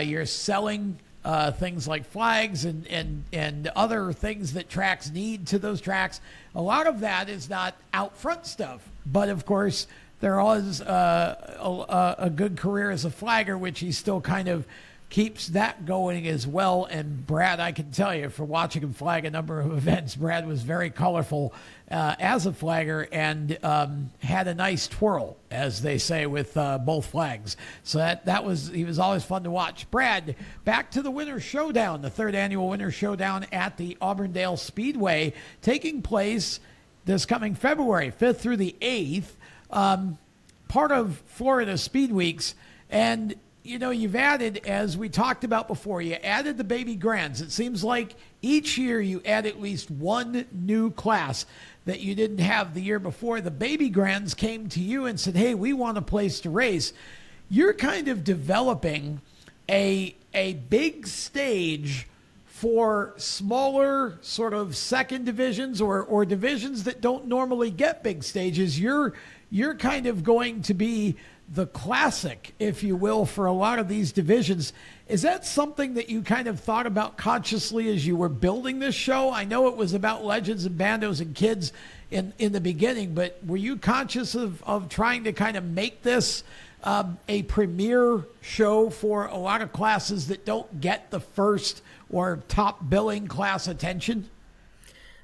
you're selling things like flags and other things that tracks need to those tracks. A lot of that is not out front stuff, but of course there is a good career as a flagger, which he still kind of keeps that going as well. And Brad, I can tell you, for watching him flag a number of events, Brad was very colorful as a flagger, and had a nice twirl, as they say, with both flags. So he was always fun to watch. Brad, back to the Winter Showdown, the third annual Winter Showdown at the Auburndale Speedway, taking place this coming February 5th through the 8th, part of Florida Speed Weeks. And you know, you've added, as we talked about before, you added the baby grands. It seems like each year you add at least one new class that you didn't have the year before. The baby grands came to you and said, hey, we want a place to race. You're kind of developing a big stage for smaller sort of second divisions or divisions that don't normally get big stages. You're kind of going to be the classic, if you will, for a lot of these divisions. Is that something that you kind of thought about consciously as you were building this show? I know it was about legends and bandos and kids in the beginning, but were you conscious of trying to kind of make this a premier show for a lot of classes that don't get the first or top billing class attention?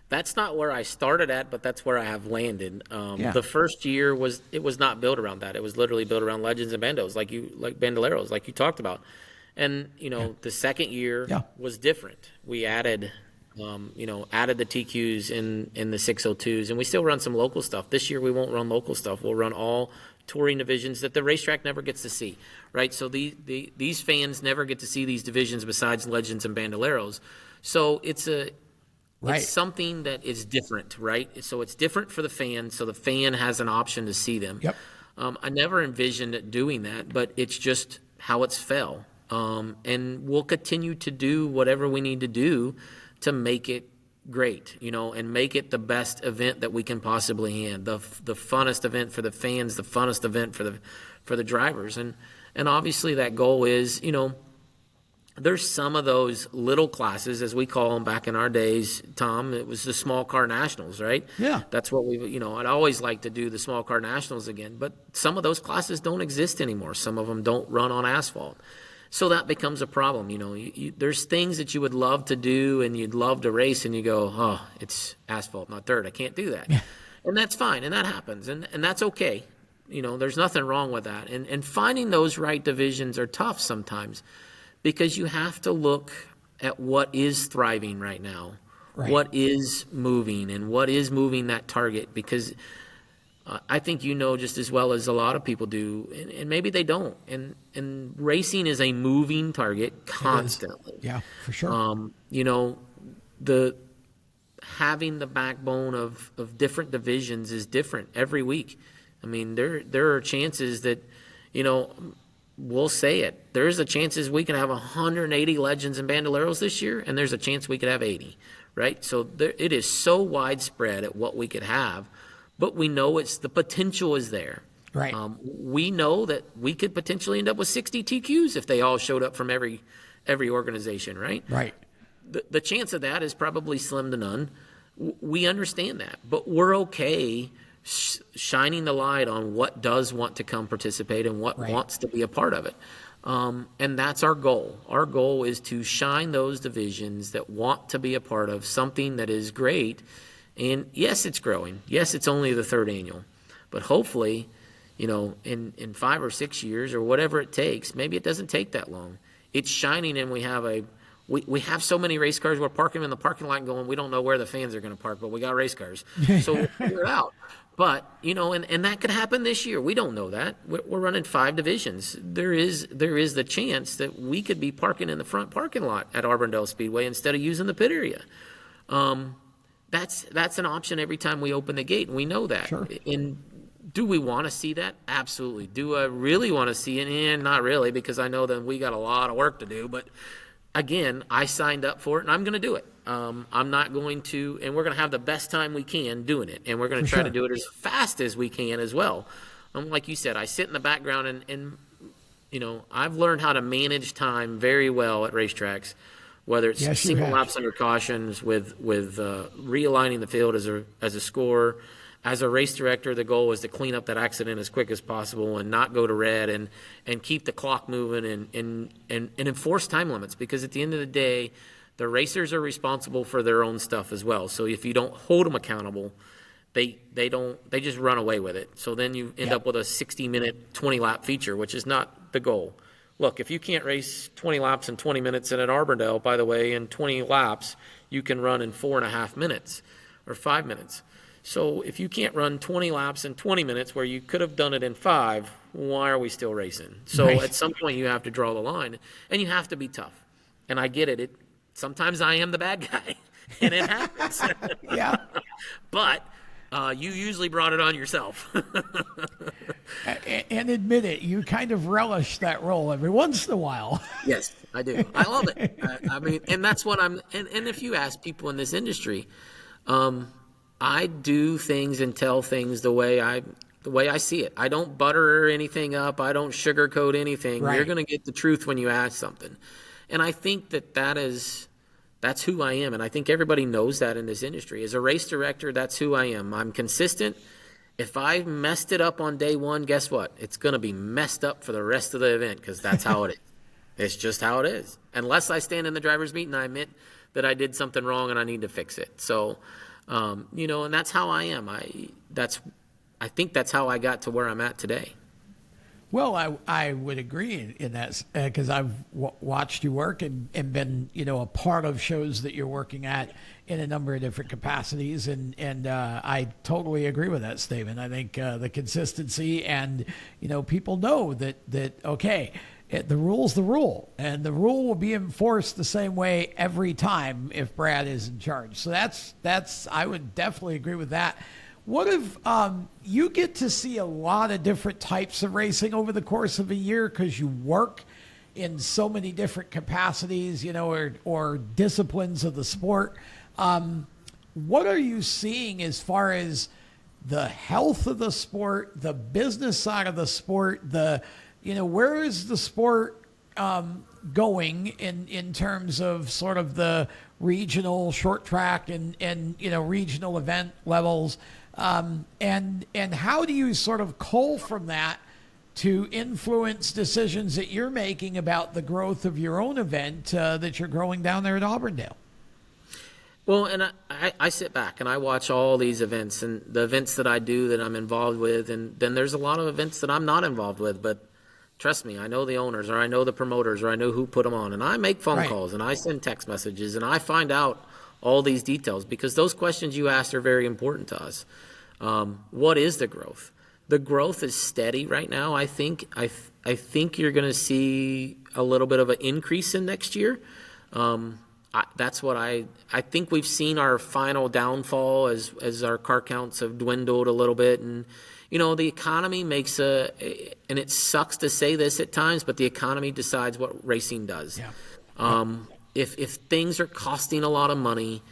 That's not where I started at, but that's where I have landed. The first year was not built around that. It was literally built around legends and bandos, like bandoleros, like you talked about. And the second year was different. We added the TQs in the 602s, and we still run some local stuff. This year we won't run local stuff. We'll run all touring divisions that the racetrack never gets to see, right? So these fans never get to see these divisions besides legends and bandoleros. So it's something that is different, right? So it's different for the fan, so the fan has an option to see them. Yep. I never envisioned doing that, but it's just how it's fell. And we'll continue to do whatever we need to do to make it great, and make it the best event that we can possibly have. The funnest event for the fans, the funnest event for the drivers. And obviously that goal is, there's some of those little classes, as we call them back in our days, Tom. It was the small car nationals, right? Yeah. That's what I'd always like to do the small car nationals again. But some of those classes don't exist anymore. Some of them don't run on asphalt. So that becomes a problem. There's things that you would love to do and you'd love to race, and you go, oh, it's asphalt, not dirt. I can't do that. Yeah. And that's fine, and that happens, and that's okay. There's nothing wrong with that. And finding those right divisions are tough sometimes, because you have to look at what is thriving right now, right, what is moving, and what is moving that target. Because I think you know just as well as a lot of people do, and maybe they don't. And racing is a moving target constantly. Yeah, for sure. Having the backbone of different divisions is different every week. I mean, there are chances that, we'll say it. There's a chances we can have 180 legends and bandoleros this year, and there's a chance we could have 80, right? So it is so widespread at what we could have, but we know the potential is there. Right. We know that we could potentially end up with 60 TQs if they all showed up from every organization, right? Right. The chance of that is probably slim to none. We understand that, but we're okay shining the light on what does want to come participate and what wants to be a part of it. And that's our goal. Our goal is to shine those divisions that want to be a part of something that is great. And yes, it's growing. Yes, it's only the third annual. But hopefully, in 5 or 6 years or whatever it takes, maybe it doesn't take that long. It's shining, and we have so many race cars. We're parking them in the parking lot and going, we don't know where the fans are going to park, but we got race cars. So we'll figure it out. But, and that could happen this year. We don't know that. We're running 5 divisions. There is the chance that we could be parking in the front parking lot at Auburndale Speedway instead of using the pit area. That's an option every time we open the gate, and we know that. Sure. And do we want to see that? Absolutely. Do I really want to see it? Not really, because I know that we got a lot of work to do. But again, I signed up for it, and I'm going to do it. I'm not going to, and we're going to have the best time we can doing it, and we're going to try to do it as fast as we can as well. Like you said, I sit in the background, and I've learned how to manage time very well at racetracks, whether it's single laps under cautions with realigning the field as a scorer. As a race director, the goal is to clean up that accident as quick as possible and not go to red and keep the clock moving and enforce time limits, because at the end of the day, the racers are responsible for their own stuff as well. So if you don't hold them accountable, they just run away with it. So then you end up with a 60-minute, 20-lap feature, which is not the goal. Look, if you can't race 20 laps in 20 minutes in an Auburndale, by the way, in 20 laps, you can run in 4.5 minutes or 5 minutes. So if you can't run 20 laps in 20 minutes where you could have done it in 5, why are we still racing? So at some point you have to draw the line, and you have to be tough. And I get it. Sometimes I am the bad guy, and it happens. Yeah. But you usually brought it on yourself. And admit it, you kind of relish that role every once in a while. Yes, I do. I love it. I mean, and that's what and if you ask people in this industry, I do things and tell things the way I see it. I don't butter anything up. I don't sugarcoat anything. Right. You're going to get the truth when you ask something. And I think that's who I am. And I think everybody knows that in this industry. As a race director, that's who I am. I'm consistent. If I messed it up on day one, guess what? It's going to be messed up for the rest of the event, because that's how it is. It's just how it is. Unless I stand in the driver's meet and I admit that I did something wrong and I need to fix it. So, and that's how I am. I think that's how I got to where I'm at today. Well, I would agree in that, because I've watched you work and been, a part of shows that you're working at in a number of different capacities. And I totally agree with that statement. I think the consistency and, people know that okay, the rule's the rule, and the rule will be enforced the same way every time if Brad is in charge. So that's I would definitely agree with that. What if you get to see a lot of different types of racing over the course of a year because you work in so many different capacities, or disciplines of the sport? What are you seeing as far as the health of the sport, the business side of the sport, where is the sport going in terms of sort of the regional short track and regional event levels? And how do you sort of cull from that to influence decisions that you're making about the growth of your own event that you're growing down there at Auburndale? Well, and I sit back and I watch all these events and the events that I do that I'm involved with, and then there's a lot of events that I'm not involved with, but trust me, I know the owners, or I know the promoters, or I know who put them on, and I make phone calls and I send text messages and I find out all these details, because those questions you asked are very important to us. What is the growth? The growth is steady right now. I think you're going to see a little bit of an increase in next year. That's what I think we've seen our final downfall as our car counts have dwindled a little bit. And, the economy makes and it sucks to say this at times, but the economy decides what racing does. Yeah. If things are costing a lot of money,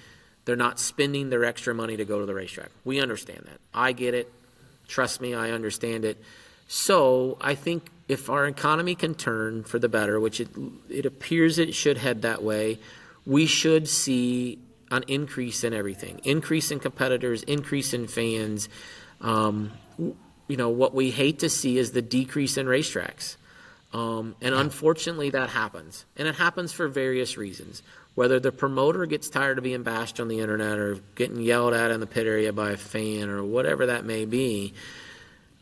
they're not spending their extra money to go to the racetrack. We understand that. I get it. Trust me, I understand it. So I think if our economy can turn for the better, which it appears it should head that way, we should see an increase in everything. Increase in competitors, increase in fans. What we hate to see is the decrease in racetracks. Unfortunately, that happens. And it happens for various reasons. Whether the promoter gets tired of being bashed on the internet or getting yelled at in the pit area by a fan or whatever that may be,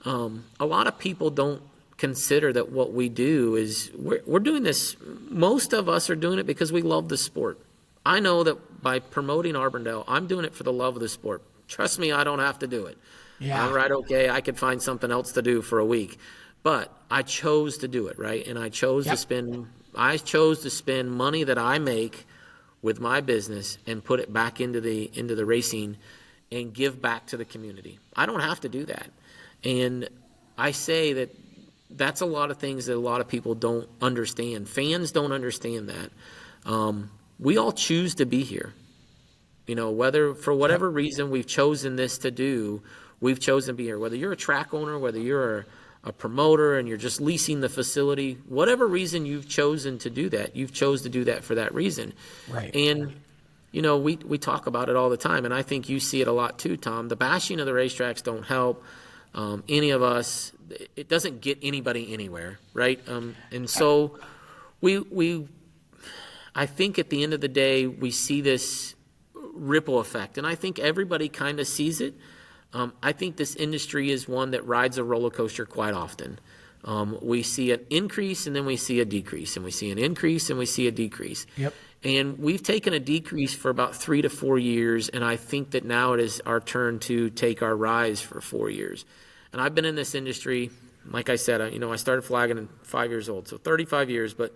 a lot of people don't consider that what we do is we're doing this. Most of us are doing it because we love the sport. I know that by promoting Arbondale, I'm doing it for the love of the sport. Trust me, I don't have to do it. Yeah. All right, okay, I could find something else to do for a week. But I chose to do it, right? And I chose to spend money that I make with my business and put it back into the racing and give back to the community. I don't have to do that. And I say that that's a lot of things that a lot of people don't understand. Fans don't understand that. We all choose to be here. Whether for whatever reason we've chosen this to do, we've chosen to be here. Whether you're a track owner, whether you're a promoter and you're just leasing the facility, whatever reason you've chosen to do that, you've chose to do that for that reason. Right. And, we talk about it all the time, and I think you see it a lot too, Tom. The bashing of the racetracks don't help any of us. It doesn't get anybody anywhere, right? And so I think at the end of the day, we see this ripple effect, and I think everybody kind of sees it. I think this industry is one that rides a roller coaster quite often. We see an increase and then we see a decrease, and we see an increase and we see a decrease. Yep. And we've taken a decrease for about 3 to 4 years, and I think that now it is our turn to take our rise for 4 years. And I've been in this industry, like I said, I started flagging at 5 years old, so 35 years. But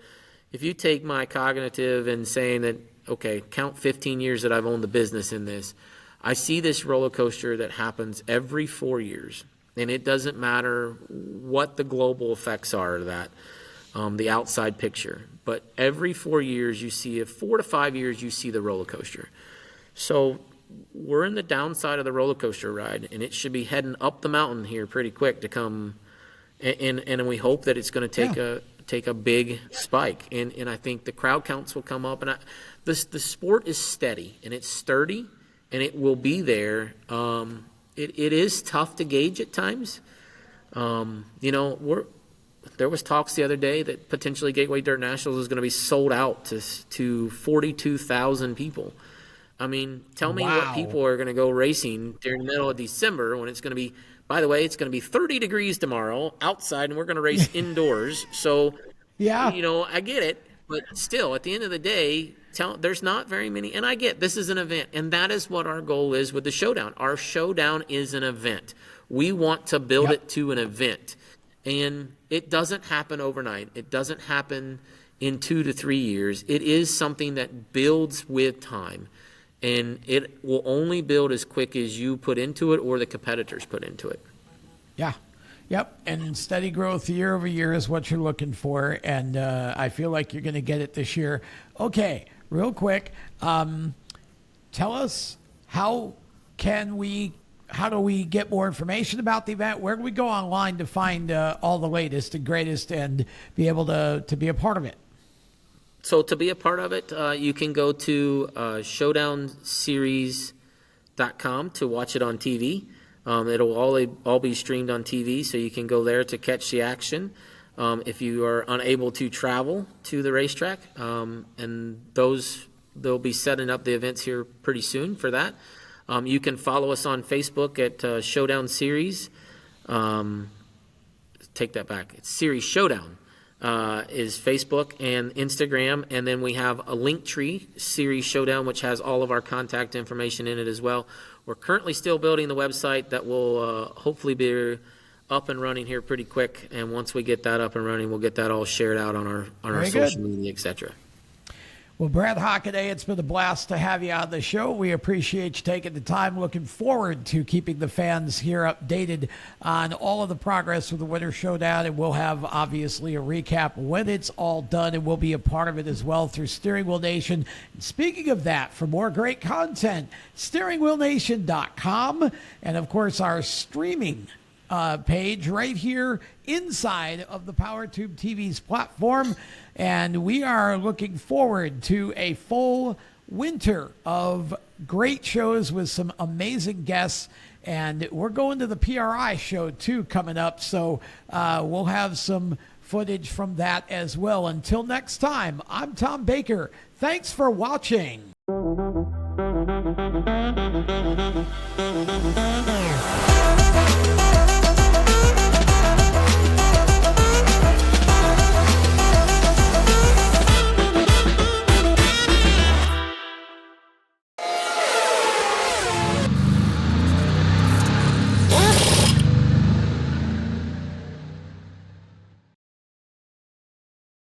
if you take my cognitive and saying that, okay, count 15 years that I've owned the business in this, I see this roller coaster that happens every 4 years, and it doesn't matter what the global effects are of that, the outside picture. But every 4 years, you see 4 to 5 years, you see the roller coaster. So we're in the downside of the roller coaster ride, and it should be heading up the mountain here pretty quick to come, and we hope that it's going to take a big spike, and I think the crowd counts will come up, and the sport is steady and it's sturdy. And it will be there. It is tough to gauge at times. There was talks the other day that potentially Gateway Dirt Nationals is going to be sold out to 42,000 people. I mean, tell me what people are going to go racing during the middle of December when it's going to be, by the way, it's going to be 30 degrees tomorrow outside, and we're going to race indoors. So, yeah, I get it. But still, at the end of the day, there's not very many, and I get this is an event, and that is what our goal is with the showdown. Our showdown is an event. We want to build it to an event, and it doesn't happen overnight. It doesn't happen in 2 to 3 years. It is something that builds with time, and it will only build as quick as you put into it or the competitors put into it. Yeah. Yep, and steady growth year over year is what you're looking for, and I feel like you're going to get it this year. Okay, real quick, tell us how do we get more information about the event? Where do we go online to find all the latest and greatest and be able to be a part of it? So to be a part of it, you can go to showdownseries.com to watch it on TV. It'll all be streamed on TV, so you can go there to catch the action. If you are unable to travel to the racetrack, and they'll be setting up the events here pretty soon for that. You can follow us on Facebook at Showdown Series. Take that back. It's Series Showdown. is Facebook and Instagram, and then we have a Linktree Series Showdown, which has all of our contact information in it as well. We're currently still building the website that will hopefully be up and running here pretty quick, and once we get that up and running, we'll get that all shared out on our social media, etc. Well, Brad Hockaday, it's been a blast to have you on the show. We appreciate you taking the time. Looking forward to keeping the fans here updated on all of the progress with the Winter Showdown, and we'll have, obviously, a recap when it's all done, and we'll be a part of it as well through Steering Wheel Nation. And speaking of that, for more great content, steeringwheelnation.com, and, of course, our streaming page right here inside of the PowerTube TV's platform. And we are looking forward to a full winter of great shows with some amazing guests. And we're going to the PRI show, too, coming up. So we'll have some footage from that as well. Until next time, I'm Tom Baker. Thanks for watching.